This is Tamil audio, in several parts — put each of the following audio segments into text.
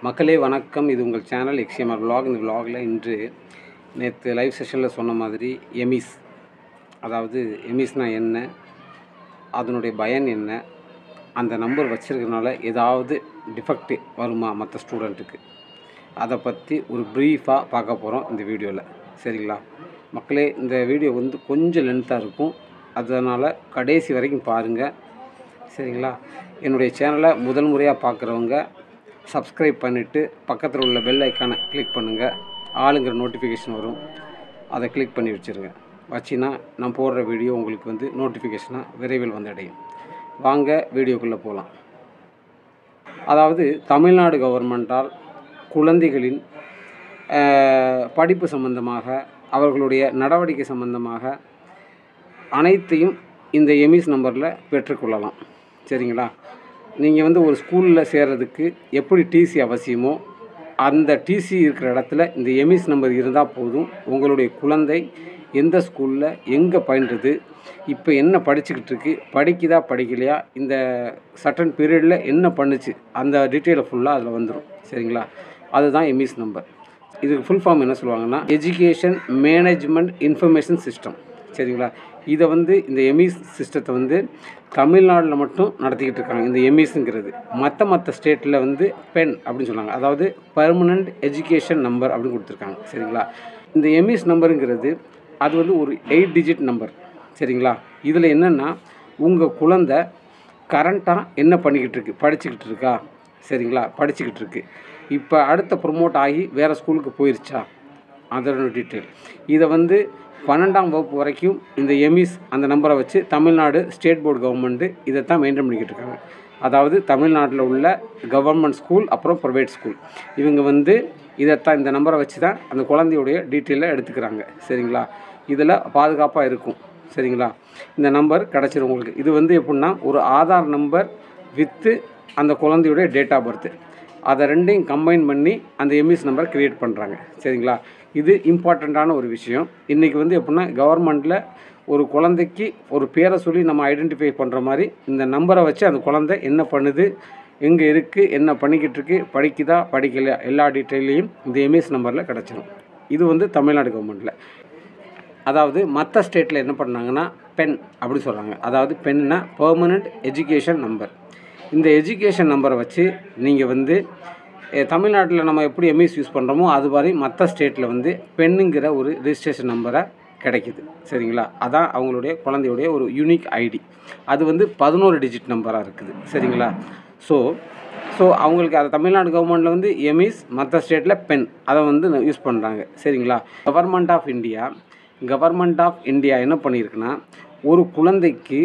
மக்களே வணக்கம். இது உங்கள் சேனல் எக்ஸ்எம்ஆர் விலாக். இந்த விலாகில் இன்று நேற்று லைவ் செஷனில் சொன்ன மாதிரி எமிஸ், அதாவது எமிஸ்னால் என்ன, அதனுடைய பயன் என்ன, அந்த நம்பர் வச்சுருக்கனால ஏதாவது டிஃபெக்ட் வருமா மற்ற ஸ்டூடெண்ட்டுக்கு, அதை பற்றி ஒரு ப்ரீஃபாக பார்க்க போகிறோம் இந்த வீடியோவில். சரிங்களா மக்களே, இந்த வீடியோ கொஞ்சம் லென்த்தாக இருக்கும், அதனால் கடைசி வரைக்கும் பாருங்கள். சரிங்களா. என்னுடைய சேனலை முதல் முறையாக பார்க்குறவங்க சப்ஸ்கிரைப் பண்ணிவிட்டு பக்கத்தில் உள்ள பெல் ஐக்கானை கிளிக் பண்ணுங்கள். ஆளுங்கிற நோட்டிஃபிகேஷன் வரும், அதை கிளிக் பண்ணி வச்சுருங்க. வச்சின்னா நான் போடுற வீடியோ உங்களுக்கு நோட்டிஃபிகேஷனாக விரைவில் வந்தடையும். வாங்க வீடியோக்குள்ளே போகலாம். அதாவது தமிழ்நாடு கவர்மெண்ட்டால் குழந்தைகளின் படிப்பு சம்பந்தமாக, அவர்களுடைய நடவடிக்கை சம்பந்தமாக அனைத்தையும் இந்த எமிஸ் நம்பரில் பெற்றுக்கொள்ளலாம். சரிங்களா. நீங்கள் ஒரு ஸ்கூலில் சேர்கிறதுக்கு எப்படி டிசி அவசியமோ, அந்த டிசி இருக்கிற இடத்துல இந்த எமிஸ் நம்பர் இருந்தால் போதும். உங்களுடைய குழந்தை எந்த ஸ்கூலில் எங்கே பயின்றது, இப்போ என்ன படிச்சுக்கிட்டு இருக்கு, படிக்குதா படிக்கலையா, இந்த சர்டன் பீரியடில் என்ன பண்ணுச்சு, அந்த டீட்டெயிலை ஃபுல்லாக அதில் வந்துடும். சரிங்களா. அதுதான் எமிஸ் நம்பர். இதுக்கு ஃபுல் ஃபார்ம் என்ன சொல்லுவாங்கன்னா, எஜுகேஷன் மேனேஜ்மெண்ட் இன்ஃபர்மேஷன் சிஸ்டம். சரிங்களா. இதை இந்த எமிஸ் சிஸ்டத்தை தமிழ்நாட்டில் மட்டும் நடத்திக்கிட்டு இருக்காங்க. இந்த எமிஸுங்கிறது மற்ற ஸ்டேட்டில் பென் அப்படின்னு சொன்னாங்க, அதாவது பர்மனண்ட் எஜுகேஷன் நம்பர் அப்படின்னு கொடுத்துருக்காங்க. சரிங்களா. இந்த எமிஸ் நம்பருங்கிறது அது ஒரு 8 டிஜிட் நம்பர். சரிங்களா. இதில் என்னென்னா, உங்கள் குழந்தை கரண்ட்டாக என்ன பண்ணிக்கிட்டு இருக்கு, படிச்சுக்கிட்டு இருக்கா. சரிங்களா. படிச்சுக்கிட்டு இருக்கு, இப்போ அடுத்த ப்ரொமோட் ஆகி வேறு ஸ்கூலுக்கு போயிடுச்சா, அதோட டீட்டெயில். இதை 12ஆம் வகுப்பு வரைக்கும் இந்த எமிஸ் அந்த நம்பரை வச்சு தமிழ்நாடு ஸ்டேட் போர்டு கவர்மெண்ட்டு இதைத்தான் மெயின்டைன் பண்ணிக்கிட்டு இருக்காங்க. அதாவது தமிழ்நாட்டில் உள்ள கவர்மெண்ட் ஸ்கூல் அப்புறம் ப்ரைவேட் ஸ்கூல் இவங்க இதைத்தான், இந்த நம்பரை வச்சு தான் அந்த குழந்தையுடைய டீட்டெயிலை எடுத்துக்கிறாங்க. சரிங்களா. இதில் பாதுகாப்பாக இருக்கும். சரிங்களா. இந்த நம்பர் கிடச்சிரும் உங்களுக்கு. இது எப்படின்னா, ஒரு ஆதார் நம்பர் வித்து அந்த குழந்தையுடைய டேட் ஆஃப் பர்த்து, அதை ரெண்டையும் கம்பைன் பண்ணி அந்த எமிஸ் நம்பர் க்ரியேட் பண்ணுறாங்க. சரிங்களா. இது இம்பார்ட்டண்ட்டான ஒரு விஷயம். இன்றைக்கி எப்படின்னா, கவர்மெண்ட்டில் ஒரு குழந்தைக்கு ஒரு பேரை சொல்லி நம்ம ஐடென்டிஃபை பண்ணுற மாதிரி இந்த நம்பரை வச்சு அந்த குழந்தை என்ன பண்ணுது, எங்கே இருக்குது, என்ன பண்ணிக்கிட்டு இருக்கு, படிக்குதா படிக்கலையா, எல்லா டீட்டெயிலையும் இந்த எமிஸ் நம்பரில் கிடச்சிடும். இது தமிழ்நாடு கவர்மெண்ட்டில். அதாவது மற்ற ஸ்டேட்டில் என்ன பண்ணாங்கன்னா, பென் அப்படி சொல்கிறாங்க. அதாவது பென்னா பெர்மனண்ட் எஜுகேஷன் நம்பர். இந்த எஜுகேஷன் நம்பரை வச்சு நீங்கள் தமிழ்நாட்டில் நம்ம எப்படி எம்இஸ் யூஸ் பண்ணுறோமோ அது மாதிரி மற்ற ஸ்டேட்டில் பெண்ணுங்கிற ஒரு ரிஜிஸ்ட்ரேஷன் நம்பரை கிடைக்கிது. சரிங்களா. அதான் அவங்களுடைய குழந்தையுடைய ஒரு யூனிக் ஐடி. அது 11 டிஜிட் நம்பராக இருக்குது. சரிங்களா. ஸோ அவங்களுக்கு அது தமிழ்நாடு கவர்மெண்ட்டில் எமிஸ், மற்ற ஸ்டேட்டில் பென், அதை யூஸ் பண்ணுறாங்க. சரிங்களா. கவர்மெண்ட் ஆஃப் இந்தியா என்ன பண்ணியிருக்குன்னா, ஒரு குழந்தைக்கு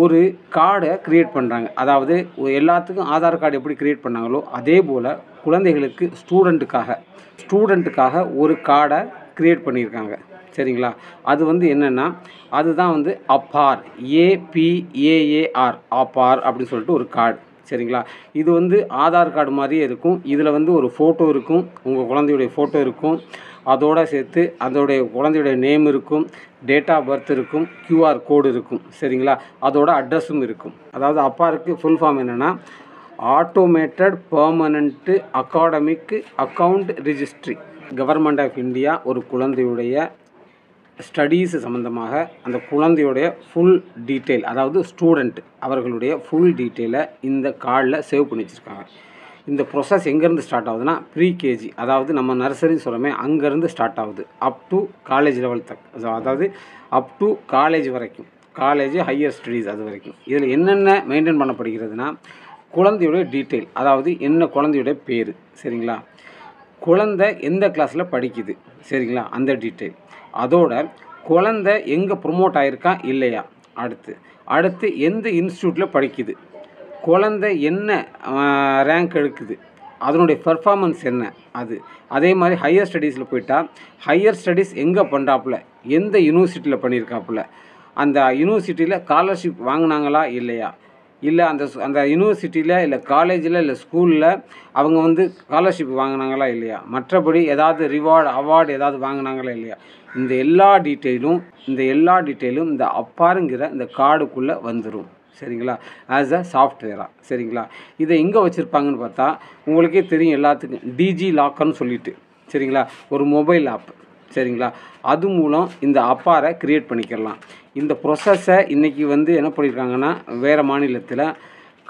ஒரு கார்டை க்ரியேட் பண்ணுறாங்க. அதாவது எல்லாத்துக்கும் ஆதார் கார்டு எப்படி க்ரியேட் பண்ணாங்களோ அதே போல் குழந்தைகளுக்கு ஸ்டூடெண்ட்டுக்காக ஒரு கார்டை க்ரியேட் பண்ணியிருக்காங்க. சரிங்களா. அது என்னென்னா, அதுதான் அப்பார், APAAR, அப்பார் அப்படின்னு சொல்லிட்டு ஒரு கார்டு. சரிங்களா. இது ஆதார் கார்டு மாதிரியே இருக்கும். இதில் ஒரு ஃபோட்டோ இருக்கும், உங்கள் குழந்தையுடைய ஃபோட்டோ இருக்கும், அதோடு சேர்த்து அதோடைய குழந்தையுடைய நேம் இருக்கும், டேட் ஆஃப் பர்த் இருக்கும், QR கோடு இருக்கும். சரிங்களா. அதோட அட்ரஸும் இருக்கும். அதாவது அப்பாருக்கு ஃபுல் ஃபார்ம் என்னென்னா, automated permanent academic account registry. Government of India ஒரு குழந்தையுடைய ஸ்டடீஸு சம்மந்தமாக அந்த குழந்தையுடைய ஃபுல் டீட்டெயில், அதாவது ஸ்டூடெண்ட் அவர்களுடைய ஃபுல் டீட்டெயிலை இந்த கார்டில் சேவ் பண்ணி வச்சுருக்காங்க. இந்த ப்ரொசஸ் எங்கேருந்து ஸ்டார்ட் ஆகுதுன்னா, ப்ரீகேஜி, அதாவது நம்ம நர்சரின்னு சொல்கிறோமே, அங்கேருந்து ஸ்டார்ட் ஆகுது அப் டு காலேஜ் லெவல் அதாவது அப் டு காலேஜ் வரைக்கும், காலேஜ் ஹையர் ஸ்டடீஸ் அது வரைக்கும். இதில் என்னென்ன மெயின்டைன் பண்ணப்படுகிறதுனா, குழந்தையுடைய டீட்டெயில், அதாவது என்ன குழந்தையுடைய பேர். சரிங்களா. குழந்தை எந்த கிளாஸில் படிக்குது. சரிங்களா. அந்த டீட்டெயில், அதோட குழந்தை எங்கே ப்ரொமோட் ஆகிருக்கா இல்லையா, அடுத்து எந்த இன்ஸ்டியூட்டில் படிக்குது, குழந்தை என்ன ரேங்க் எடுக்குது, அதனுடைய பெர்ஃபார்மன்ஸ் என்ன, அதே மாதிரி ஹையர் ஸ்டடீஸில் போயிட்டால் ஹையர் ஸ்டடீஸ் எங்கே பண்ணுறாப்புல, எந்த யூனிவர்சிட்டியில் பண்ணியிருக்காப்புல, அந்த யூனிவர்சிட்டியில் ஸ்காலர்ஷிப் வாங்கினாங்களா இல்லையா, இல்லை அந்த யூனிவர்சிட்டியில் இல்லை காலேஜில் இல்லை ஸ்கூலில் அவங்க ஸ்காலர்ஷிப் வாங்கினாங்களா இல்லையா, மற்றபடி ஏதாவது அவார்டு ஏதாவது வாங்கினாங்களா இல்லையா, இந்த எல்லா டீட்டெயிலும் இந்த அப்பாருங்கிற இந்த கார்டுக்குள்ளே வந்துடும். சரிங்களா, ஆஸ் அ சாஃப்ட்வேராக. சரிங்களா, இதை எங்கே வச்சுருப்பாங்கன்னு பார்த்தா உங்களுக்கே தெரியும் எல்லாத்துக்கும், டிஜி லாக்கர்னு சொல்லிட்டு. சரிங்களா, ஒரு மொபைல் ஆப். சரிங்களா, அது மூலம் இந்த அப்பாரை க்ரியேட் பண்ணிக்கலாம். இந்த ப்ரொசஸை இன்றைக்கி வந்து என்ன பண்ணியிருக்காங்கன்னா வேறு மாநிலத்தில்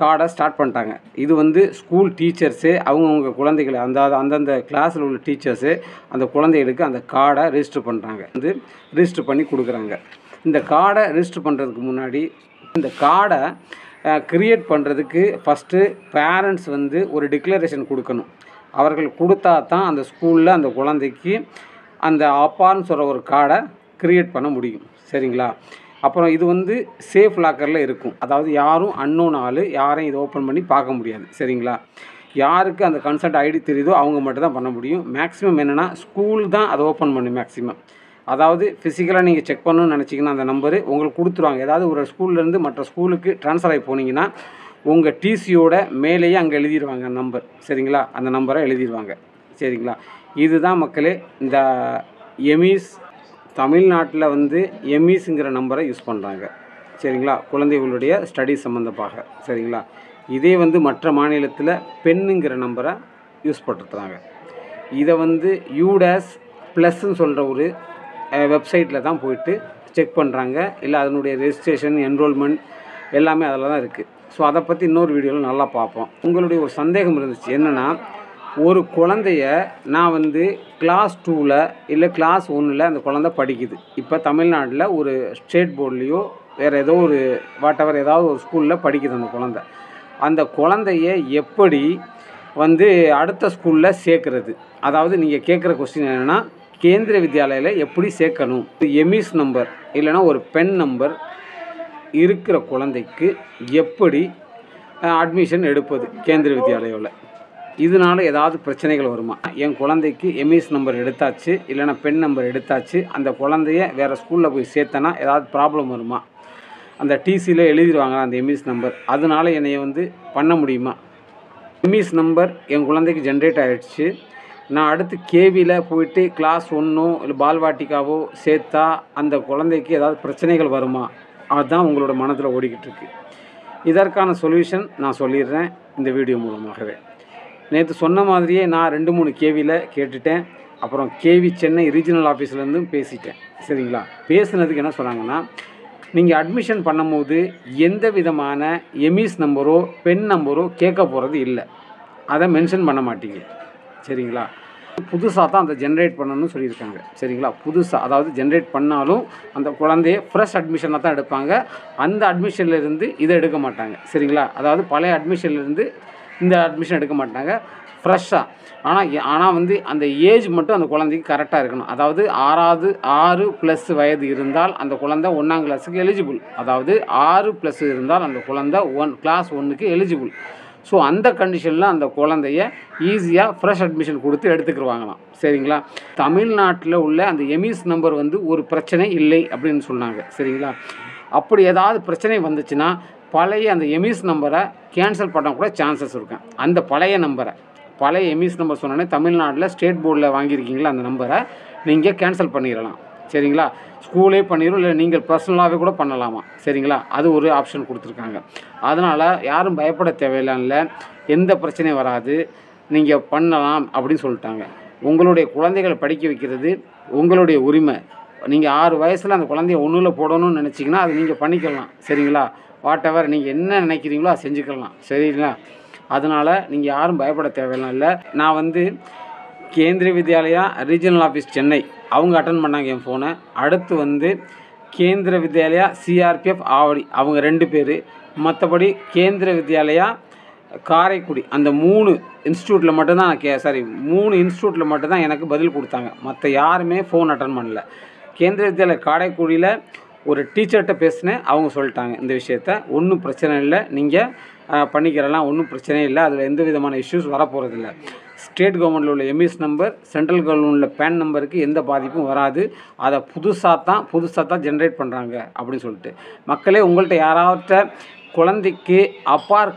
கார்டை ஸ்டார்ட் பண்ணிட்டாங்க. இது வந்து ஸ்கூல் டீச்சர்ஸு அவங்கவுங்க குழந்தைகளை அந்தந்த கிளாஸில் உள்ள டீச்சர்ஸு அந்த குழந்தைகளுக்கு அந்த கார்டை ரெஜிஸ்டர் பண்ணுறாங்க, வந்து ரெஜிஸ்டர் பண்ணி கொடுக்குறாங்க. இந்த கார்டை ரெஜிஸ்டர் பண்ணுறதுக்கு முன்னாடி இந்த கார்டை க்ரியேட் பண்ணுறதுக்கு ஃபஸ்ட்டு பேரண்ட்ஸ் வந்து ஒரு டிக்ளரேஷன் கொடுக்கணும். அவர்கள் கொடுத்தா தான் அந்த ஸ்கூலில் அந்த குழந்தைக்கு அந்த அப்பான்னு சொல்கிற ஒரு கார்டை க்ரியேட் பண்ண முடியும். சரிங்களா, அப்புறம் இது வந்து சேஃப் லாக்கரில் இருக்கும். அதாவது யாரும் அன்னோன் ஆள் யாரையும் இதை ஓப்பன் பண்ணி பார்க்க முடியாது. சரிங்களா, யாருக்கு அந்த கன்சல்ட் ஐடி தெரியுதோ அவங்க மட்டும் தான் பண்ண முடியும். மேக்ஸிமம் என்னென்னா ஸ்கூல் தான் அதை ஓப்பன் பண்ணும் மேக்ஸிமம். அதாவது ஃபிசிக்கலாக நீங்கள் செக் பண்ணணும்னு நினச்சிங்கன்னா அந்த நம்பரு உங்களுக்கு கொடுத்துருவாங்க. ஏதாவது ஒரு ஸ்கூல்லேருந்து மற்ற ஸ்கூலுக்கு ட்ரான்ஸ்ஃபர் ஆகி போனீங்கன்னா உங்கள் டிசியோட மேலேயே அங்கே எழுதிடுவாங்க நம்பர். சரிங்களா, அந்த நம்பரை எழுதிடுவாங்க. சரிங்களா, இதுதான் மக்களே இந்த எமிஸ். தமிழ்நாட்டில் வந்து எமிஸுங்கிற நம்பரை யூஸ் பண்ணுறாங்க. சரிங்களா, குழந்தைகளுடைய ஸ்டடி சம்மந்தமாக. சரிங்களா, இதே வந்து மற்ற மாநிலத்தில் பெண்ணுங்கிற நம்பரை யூஸ் பண்ணுறாங்க. இதை வந்து யூடாஸ் ப்ளஸ்ன்னு சொல்கிற ஒரு வெப்சைட்டில் தான் போயிட்டு செக் பண்ணுறாங்க. இல்லை அதனுடைய ரெஜிஸ்ட்ரேஷன் என்ரோல்மெண்ட் எல்லாமே அதில் தான் இருக்குது. ஸோ அதை பற்றி இன்னொரு வீடியோவில் நல்லா பார்ப்போம். உங்களுடைய ஒரு சந்தேகம் இருந்துச்சு என்னென்னா, ஒரு குழந்தைய நான் வந்து கிளாஸ் 2ல் இல்லை கிளாஸ் 1ல் அந்த குழந்தை படிக்குது. இப்போ தமிழ்நாட்டில் ஒரு ஸ்டேட் போர்ட்லேயோ வேறு ஏதோ ஒரு வாட்டவர் ஏதாவது ஒரு ஸ்கூலில் படிக்குது அந்த குழந்தை. அந்த குழந்தைய எப்படி வந்து அடுத்த ஸ்கூலில் சேர்க்குறது? அதாவது நீங்கள் கேட்குற கொஸ்டின் என்னென்னா, கேந்திர வித்யாலயில் எப்படி சேர்க்கணும்? எமிஸ் நம்பர் இல்லைனா ஒரு பென் நம்பர் இருக்கிற குழந்தைக்கு எப்படி அட்மிஷன் எடுப்பது கேந்திர வித்யாலயாவில்? இதனால் ஏதாவது பிரச்சனைகள் வருமா? என் குழந்தைக்கு எமிஸ் நம்பர் எடுத்தாச்சு இல்லைனா பென் நம்பர் எடுத்தாச்சு, அந்த குழந்தைய வேறு ஸ்கூலில் போய் சேர்த்தனா ஏதாவது ப்ராப்ளம் வருமா? அந்த டிசியில் எழுதிடுவாங்க அந்த எமிஸ் நம்பர், அதனால என்னை வந்து பண்ண முடியுமா? எமிஸ் நம்பர் என் குழந்தைக்கு ஜென்ரேட் ஆகிடுச்சு, நான் அடுத்து கேவியில் போயிட்டு கிளாஸ் 1 இல்லை பால்வாட்டிக்காவோ சேர்த்தா அந்த குழந்தைக்கு ஏதாவது பிரச்சனைகள் வருமா? அதுதான் உங்களோட மனதில் ஓடிக்கிட்டு இருக்கு. இதற்கான சொல்யூஷன் நான் சொல்லிடுறேன் இந்த வீடியோ மூலமாகவே. நேற்று சொன்ன மாதிரியே நான் 2-3 கேவியில் கேட்டுட்டேன். அப்புறம் கேவி சென்னை ரீஜனல் ஆஃபீஸ்லேருந்தும் பேசிட்டேன். சரிங்களா, பேசுனதுக்கு என்ன சொன்னாங்கன்னா, நீங்கள் அட்மிஷன் பண்ணும்போது எந்த விதமான எமிஸ் நம்பரோ பென் நம்பரோ கேட்க போகிறது இல்லை, அதை மென்ஷன் பண்ண மாட்டீங்க. சரிங்களா, புதுசாக தான் அந்த ஜென்ரேட் பண்ணணும்னு சொல்லியிருக்காங்க. சரிங்களா, புதுசாக அதாவது ஜென்ரேட் பண்ணாலும் அந்த குழந்தைய ஃப்ரெஷ் அட்மிஷனாக தான் எடுப்பாங்க. அந்த அட்மிஷன்லேருந்து இதை எடுக்க மாட்டாங்க. சரிங்களா, அதாவது பழைய அட்மிஷன்லேருந்து இந்த அட்மிஷன் எடுக்க மாட்டாங்க, ஃப்ரெஷ்ஷாக. ஆனால் வந்து அந்த ஏஜ் மட்டும் அந்த குழந்தைக்கு கரெக்டாக இருக்கணும். அதாவது 6+ வயது இருந்தால் அந்த குழந்தை 1ஆம் கிளாஸுக்கு எலிஜிபிள். அதாவது 6+ இருந்தால் அந்த குழந்தை கிளாஸ் 1க்கு எலிஜிபிள். ஸோ அந்த கண்டிஷனில் அந்த குழந்தைய ஈஸியாக ஃப்ரெஷ் அட்மிஷன் கொடுத்து எடுத்துக்கிடுவாங்களாம். சரிங்களா, தமிழ்நாட்டில் உள்ள அந்த எமிஸ் நம்பர் வந்து ஒரு பிரச்சனை இல்லை அப்படின்னு சொன்னாங்க. சரிங்களா, அப்படி ஏதாவது பிரச்சனை வந்துச்சுன்னா பழைய அந்த எமிஸ் நம்பரை கேன்சல் பண்ண கூட சான்சஸ் இருக்கும். அந்த பழைய எமிஸ் நம்பர் சொன்னோன்னே தமிழ்நாட்டில் ஸ்டேட் போர்டில் வாங்கியிருக்கீங்களா அந்த நம்பரை நீங்கள் கேன்சல் பண்ணிடலாம். சரிங்களா, ஸ்கூலே பண்ணிடும், இல்லை நீங்கள் பர்சனலாகவே கூட பண்ணலாமா. சரிங்களா, அது ஒரு ஆப்ஷன் கொடுத்துருக்காங்க. அதனால் யாரும் பயப்பட தேவையில்லை, எந்த பிரச்சனையும் வராது, நீங்கள் பண்ணலாம் அப்படின்னு சொல்லிட்டாங்க. உங்களுடைய குழந்தைகளை படிக்க வைக்கிறது உங்களுடைய உரிமை. நீங்கள் 6 வயசில் அந்த குழந்தைய 1ல் போடணும்னு நினச்சிங்கன்னா அது நீங்கள் பண்ணிக்கலாம். சரிங்களா, வாட் எவர் நீங்கள் என்ன நினைக்கிறீங்களோ அதை செஞ்சுக்கலாம். சரிங்களா, அதனால் நீங்கள் யாரும் பயப்பட தேவையில்லை. நான் வந்து கேந்திர வித்யாலயா ரீஜனல் ஆஃபீஸ் சென்னை அவங்க அட்டன் பண்ணாங்க என் ஃபோனை. அடுத்து வந்து கேந்திர வித்யாலயா சிஆர்பிஎஃப் ஆவடி அவங்க 2 பேர். மற்றபடி கேந்திர வித்யாலயா காரைக்குடி அந்த 3 இன்ஸ்டியூட்டில் மட்டும்தான் நான் 3 இன்ஸ்டியூட்டில் மட்டும்தான் எனக்கு பதில் கொடுத்தாங்க. மற்ற யாருமே ஃபோன் அட்டன் பண்ணல. கேந்திர வித்யாலயா காரைக்குடியில் ஒரு டீச்சர்கிட்ட பேசினேன், அவங்க சொல்லிட்டாங்க இந்த விஷயத்த, ஒன்றும் பிரச்சனை இல்லை, நீங்கள் பண்ணிக்கிறலாம், ஒன்றும் பிரச்சனை இல்லை, அதில் எந்த விதமான இஷ்யூஸ் வரப்போகிறதில்ல. ஸ்டேட் கவர்மெண்ட்டில் உள்ள எமிஸ் நம்பர் சென்ட்ரல் கவர்மெண்ட்டில் பேன் நம்பருக்கு எந்த பாதிப்பும் வராது, அதை புதுசாக தான் ஜென்ரேட் பண்ணுறாங்க அப்படின்னு சொல்லிட்டு. மக்களே, உங்கள்கிட்ட யாராவது குழந்தைக்கு ஆப்பார்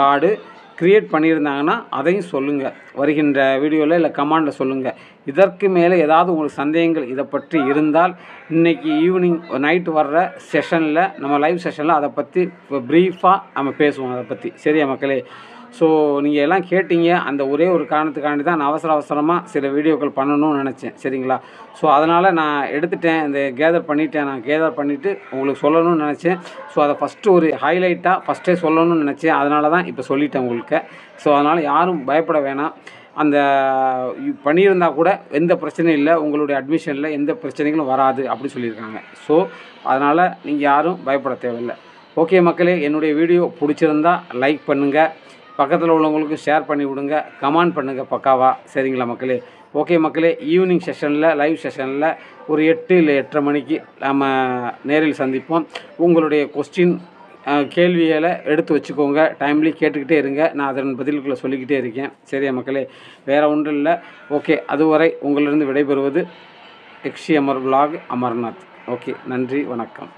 கார்டு க்ரியேட் பண்ணியிருந்தாங்கன்னா அதையும் சொல்லுங்கள், வருகின்ற வீடியோவில் இல்லை கமெண்டில் சொல்லுங்கள். இதற்கு மேலே ஏதாவது உங்களுக்கு சந்தேகங்கள் இதை பற்றி இருந்தால் இன்றைக்கி ஈவினிங் நைட்டு வர்ற செஷனில், நம்ம லைவ் செஷனில் அதை பற்றி ப்ரீஃபாக நம்ம பேசுவோம் அதை பற்றி. சரியா மக்களே? ஸோ நீங்கள் எல்லாம் கேட்டீங்க. அந்த ஒரே ஒரு காரணத்துக்காண்டி தான் நான் அவசரமாக சில வீடியோக்கள் பண்ணணும்னு நினச்சேன். சரிங்களா? ஸோ அதனால் நான் எடுத்துட்டேன், இந்த கேதர் பண்ணிவிட்டேன். நான் கேதர் பண்ணிவிட்டு உங்களுக்கு சொல்லணும்னு நினச்சேன். ஸோ அதை ஃபஸ்ட்டு ஒரு ஹைலைட்டாக ஃபஸ்ட்டே சொல்லணும்னு நினச்சேன். அதனால தான் இப்போ சொல்லிட்டேன் உங்களுக்கு. ஸோ அதனால் யாரும் பயப்பட வேணாம். அந்த பண்ணியிருந்தால் கூட எந்த பிரச்சனையும் இல்லை, உங்களுடைய அட்மிஷனில் எந்த பிரச்சனைகளும் வராது அப்படி சொல்லியிருக்காங்க. ஸோ அதனால் நீங்கள் யாரும் பயப்பட தேவையில்லை. ஓகே மக்களே, என்னுடைய வீடியோ பிடிச்சிருந்தா லைக் பண்ணுங்கள், பக்கத்தில் உள்ளவங்களுக்கு ஷேர் பண்ணி விடுங்க, கமெண்ட் பண்ணுங்கள் பக்காவா. சரிங்களா மக்களே? ஓகே மக்களே, ஈவினிங் செஷனில் லைவ் செஷனில் ஒரு 8 இல்லை 8:30 மணிக்கு நம்ம நேரில் சந்திப்போம். உங்களுடைய கொஸ்டின் கேள்விகளை எடுத்து வச்சுக்கோங்க, டைம்லி கேட்டுக்கிட்டே இருங்க. நான் அதன் பதில்களை சொல்லிக்கிட்டே இருக்கேன். சரியா மக்களே? வேறு ஒன்றும் இல்லை. ஓகே, அதுவரை உங்களிலிருந்து விடைபெறுவது எக்ஷி அமர் விலாக் அமர்நாத். ஓகே, நன்றி, வணக்கம்.